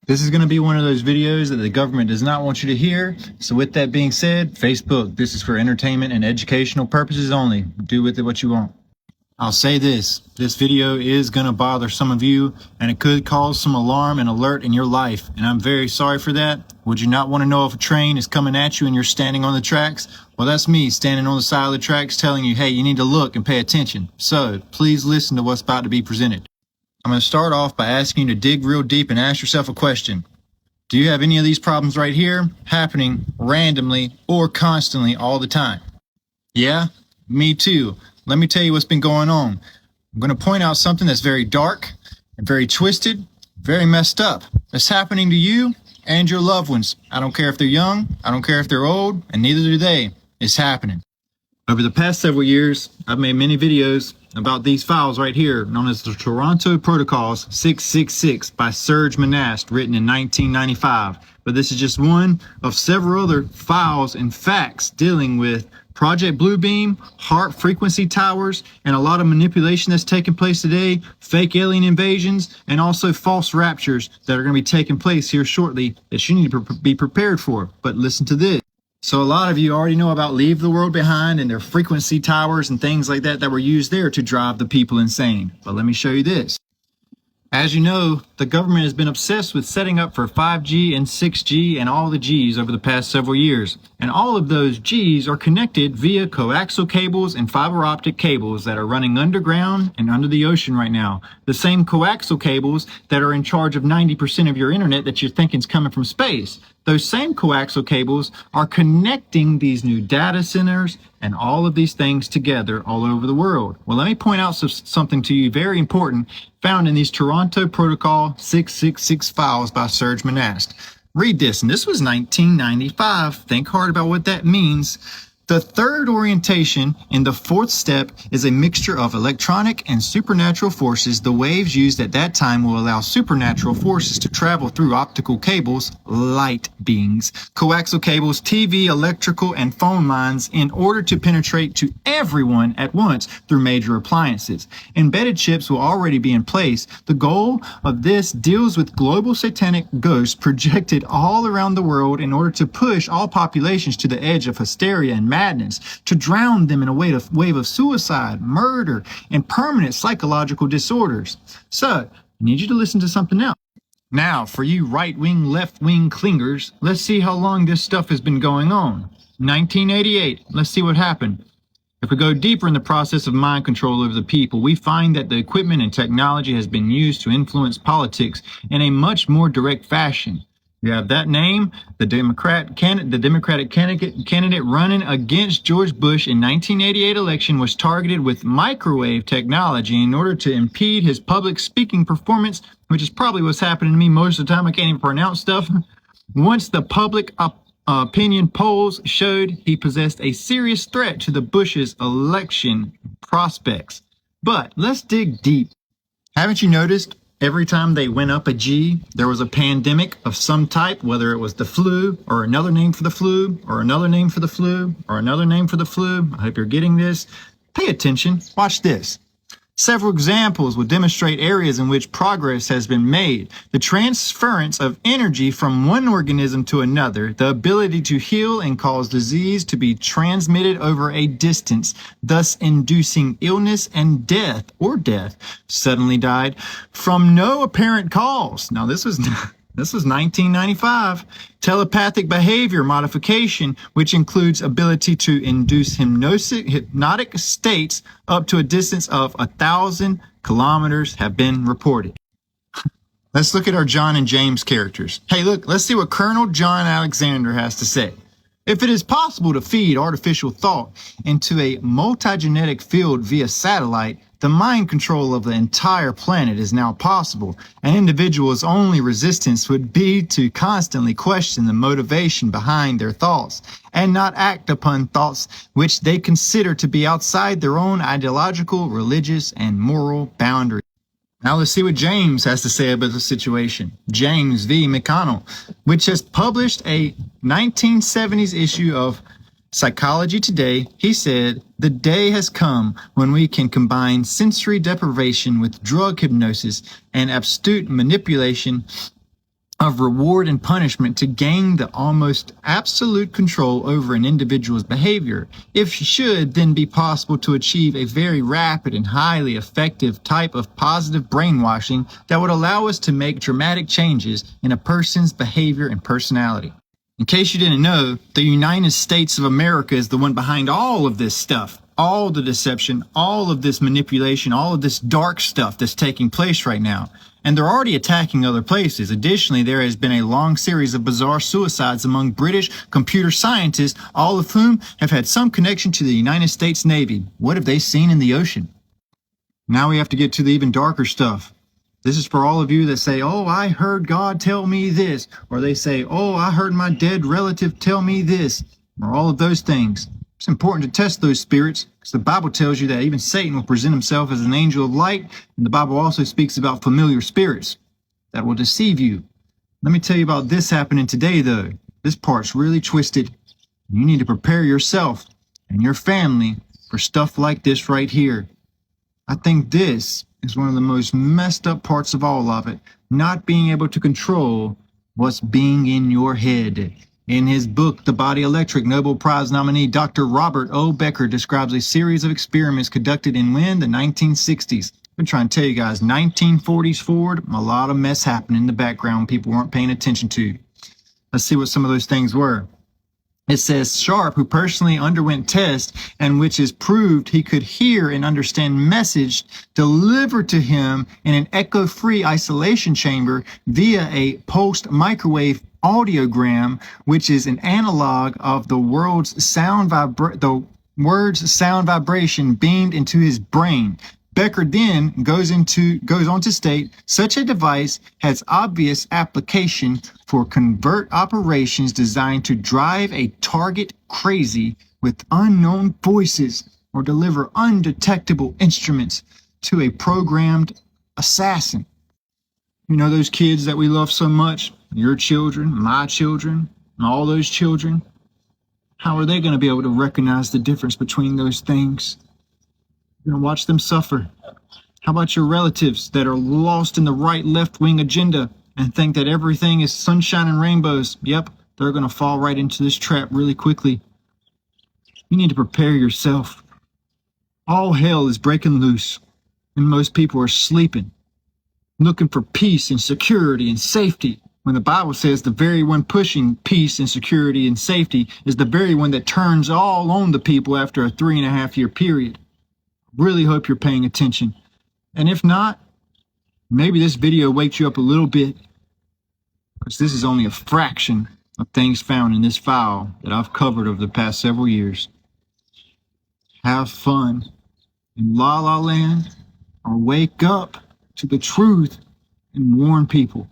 This is going to be one of those videos that the government does not want you to hear. So with that being said, Facebook, this is for entertainment and educational purposes only. Do with it what you want. I'll say this video is going to bother some of you, and it could cause some alarm and alert in your life, and I'm very sorry for that. Would you not want to know if a train is coming at you and you're standing on the tracks? Well, that's me standing on the side of the tracks telling you, hey, you need to look and pay attention. So please listen to what's about to be presented. I'm going to start off by asking you to dig real deep and ask yourself a question. Do you have any of these problems right here happening randomly or constantly all the time? Yeah, me too. Let me tell you what's been going on. I'm going to point out something that's very dark and very twisted, very messed up. That's happening to you and your loved ones. I don't care if they're young, I don't care if they're old, and neither do they. It's happening. Over the past several years, I've made many videos about these files right here, known as the Toronto Protocols 666 by Serge Monast, written in 1995. But this is just one of several other files and facts dealing with Project Bluebeam, heart frequency towers, and a lot of manipulation that's taking place today, fake alien invasions, and also false raptures that are going to be taking place here shortly that you need to be prepared for. But listen to this. So a lot of you already know about Leave the World Behind and their frequency towers and things like that were used there to drive the people insane. But let me show you this. As you know, the government has been obsessed with setting up for 5G and 6G and all the Gs over the past several years. And all of those Gs are connected via coaxial cables and fiber optic cables that are running underground and under the ocean right now. The same coaxial cables that are in charge of 90% of your internet that you're thinking is coming from space. Those same coaxial cables are connecting these new data centers and all of these things together all over the world. Well, let me point out something to you very important found in these Toronto Protocol 666 files by Serge Monast. Read this, and this was 1995. Think hard about what that means. The third orientation in the fourth step is a mixture of electronic and supernatural forces. The waves used at that time will allow supernatural forces to travel through optical cables, light beings, coaxial cables, TV, electrical, and phone lines in order to penetrate to everyone at once through major appliances. Embedded chips will already be in place. The goal of this deals with global satanic ghosts projected all around the world in order to push all populations to the edge of hysteria and madness, to drown them in a wave of suicide, murder, and permanent psychological disorders. So, I need you to listen to something else. Now, for you right-wing, left-wing clingers, let's see how long this stuff has been going on. 1988, let's see what happened. If we go deeper in the process of mind control over the people, we find that the equipment and technology has been used to influence politics in a much more direct fashion. You have that name, the Democratic candidate running against George Bush in 1988 election was targeted with microwave technology in order to impede his public speaking performance, which is probably what's happening to me most of the time. I can't even pronounce stuff. Once the public opinion polls showed he possessed a serious threat to the Bush's election prospects. But let's dig deep. Haven't you noticed? Every time they went up a G, there was a pandemic of some type, whether it was the flu or another name for the flu or another name for the flu or another name for the flu. I hope you're getting this. Pay attention. Watch this. Several examples will demonstrate areas in which progress has been made. The transference of energy from one organism to another, the ability to heal and cause disease to be transmitted over a distance, thus inducing illness and death, suddenly died from no apparent cause. Now this was 1995. Telepathic behavior modification, which includes ability to induce hypnotic states up to a distance of 1,000 kilometers have been reported. Let's look at our John and James characters. Hey, look, let's see what Colonel John Alexander has to say. If it is possible to feed artificial thought into a multigenetic field via satellite, the mind control of the entire planet is now possible. An individual's only resistance would be to constantly question the motivation behind their thoughts and not act upon thoughts which they consider to be outside their own ideological, religious, and moral boundaries. Now let's see what James has to say about the situation. James V. McConnell, which has published a 1970s issue of Psychology Today, he said, "The day has come when we can combine sensory deprivation with drug hypnosis and astute manipulation of reward and punishment to gain the almost absolute control over an individual's behavior. It should then be possible to achieve a very rapid and highly effective type of positive brainwashing that would allow us to make dramatic changes in a person's behavior and personality. In case you didn't know, the United States of America is the one behind all of this stuff. All the deception, all of this manipulation, all of this dark stuff that's taking place right now. And they're already attacking other places. Additionally, there has been a long series of bizarre suicides among British computer scientists, all of whom have had some connection to the United States Navy. What have they seen in the ocean? Now we have to get to the even darker stuff. This is for all of you that say, oh, I heard God tell me this. Or they say, oh, I heard my dead relative tell me this. Or all of those things. It's important to test those spirits because the Bible tells you that even Satan will present himself as an angel of light. And the Bible also speaks about familiar spirits that will deceive you. Let me tell you about this happening today, though. This part's really twisted. You need to prepare yourself and your family for stuff like this right here. I think this is one of the most messed up parts of all of it, not being able to control what's being in your head. In his book, The Body Electric, Nobel Prize nominee Dr. Robert O. Becker describes a series of experiments conducted in when? The 1960s. I'm trying to tell you guys, 1940s forward, a lot of mess happened in the background people weren't paying attention to. Let's see what some of those things were. It says Sharp, who personally underwent tests and which is proved he could hear and understand message delivered to him in an echo-free isolation chamber via a pulsed microwave audiogram, which is an analog of the words sound vibration beamed into his brain. Becker then goes on to state, such a device has obvious application for covert operations designed to drive a target crazy with unknown voices or deliver undetectable instruments to a programmed assassin. You know those kids that we love so much? Your children, my children, and all those children? How are they going to be able to recognize the difference between those things? You're going to watch them suffer. How about your relatives that are lost in the right left-wing agenda and think that everything is sunshine and rainbows? Yep, they're going to fall right into this trap really quickly. You need to prepare yourself. All hell is breaking loose, and most people are sleeping, looking for peace and security and safety, when the Bible says the very one pushing peace and security and safety is the very one that turns all on the people after a 3.5-year period. Really hope you're paying attention. And if not, maybe this video wakes you up a little bit, because this is only a fraction of things found in this file that I've covered over the past several years. Have fun in La La Land, or wake up to the truth and warn people.